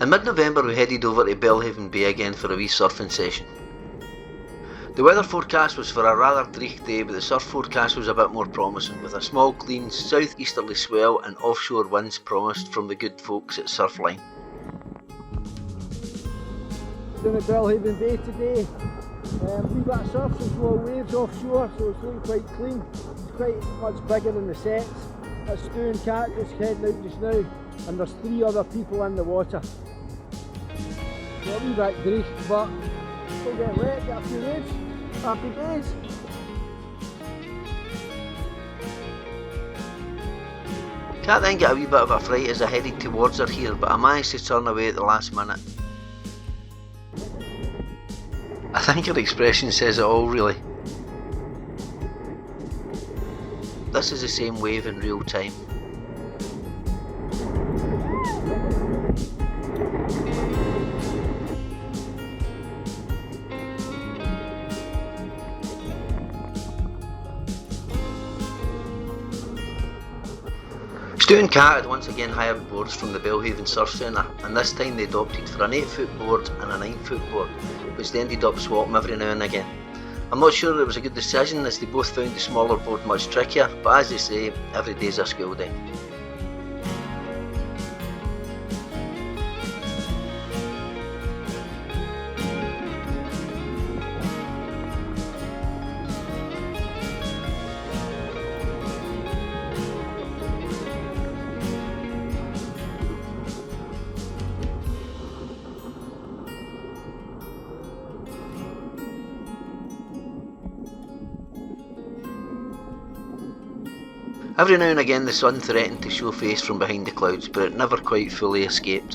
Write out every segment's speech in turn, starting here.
In mid-November we headed over to Belhaven Bay again for a wee surfing session. The weather forecast was for a rather dreich day, but the surf forecast was a bit more promising, with a small clean south-easterly swell and offshore winds promised from the good folks at Surfline. Down at Belhaven Bay today, we've got surf, some small waves offshore, so it's looking quite clean. It's quite much bigger than the sets. That's Stu and Kat just heading out just now, and there's 3 other people in the water. So a wee bit dreich, but we'll get wet, get a few waves. Happy days. Kat then got a wee bit of a fright as I headed towards her here, but I managed to turn away at the last minute. I think her expression says it all, really. This is the same wave in real time. Stu and Kat had once again hired boards from the Belhaven Surf Centre, and this time they'd opted for an 8-foot board and a 9-foot board, which they ended up swapping every now and again. I'm not sure it was a good decision, as they both found the smaller board much trickier, but as they say, every day's a school day. Every now and again the sun threatened to show face from behind the clouds, but it never quite fully escaped.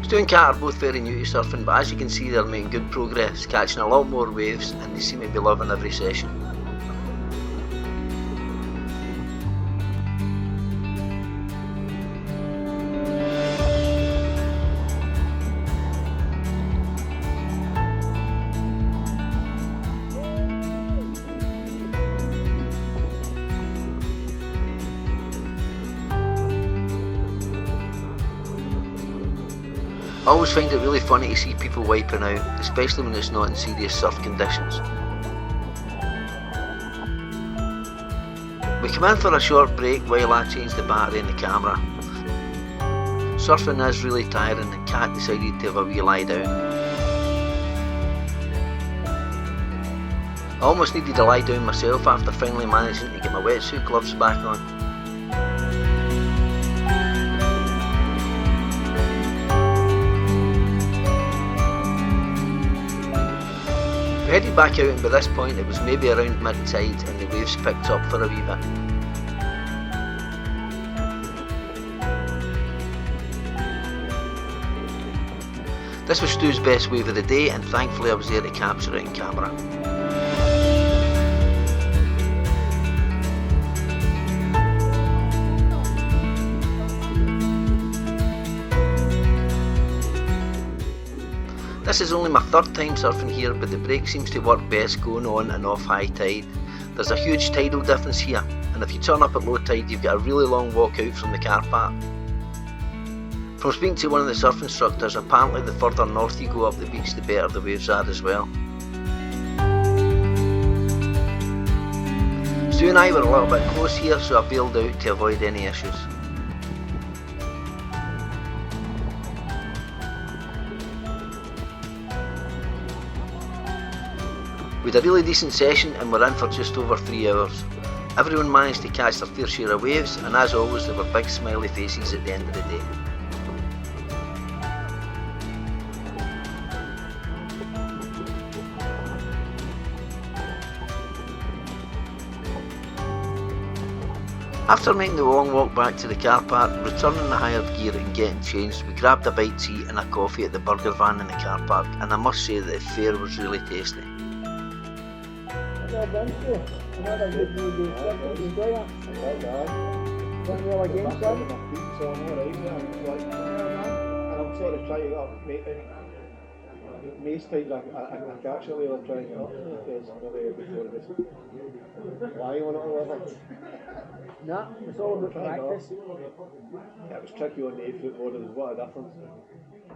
Stu and Kat are both very new to surfing, but as you can see they're making good progress, catching a lot more waves, and they seem to be loving every session. I always find it really funny to see people wiping out, especially when it's not in serious surf conditions. We come in for a short break while I change the battery in the camera. Surfing is really tiring and Kat decided to have a wee lie down. I almost needed to lie down myself after finally managing to get my wetsuit gloves back on. We headed back out, and by this point it was maybe around mid-tide and the waves picked up for a wee bit. This was Stu's best wave of the day, and thankfully I was there to capture it in camera. This is only my 3rd time surfing here, but the break seems to work best going on and off high tide. There's a huge tidal difference here, and if you turn up at low tide you've got a really long walk out from the car park. From speaking to one of the surf instructors, apparently the further north you go up the beach the better the waves are as well. Stu and I were a little bit close here, so I bailed out to avoid any issues. We had a really decent session and we're in for just over 3 hours. Everyone managed to catch their fair share of waves, and as always there were big smiley faces at the end of the day. After making the long walk back to the car park, returning the hired gear and getting changed, we grabbed a bite to eat and a coffee at the burger van in the car park, and I must say that the fare was really tasty. Another good mood day. Enjoy that. Done well again, son. And I'm sort of trying to get up, mate. most times I catch a whale trying to get up to it because maybe before I just lie on it or whatever. Nah, it's all about Try not. practice. Yeah, it was tricky on the 8-foot water, there's what a difference.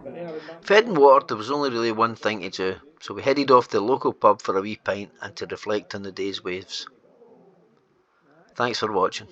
But yeah, Fed and watered, there was only really one thing to do, so we headed off to the local pub for a wee pint and to reflect on the day's waves. Thanks for watching.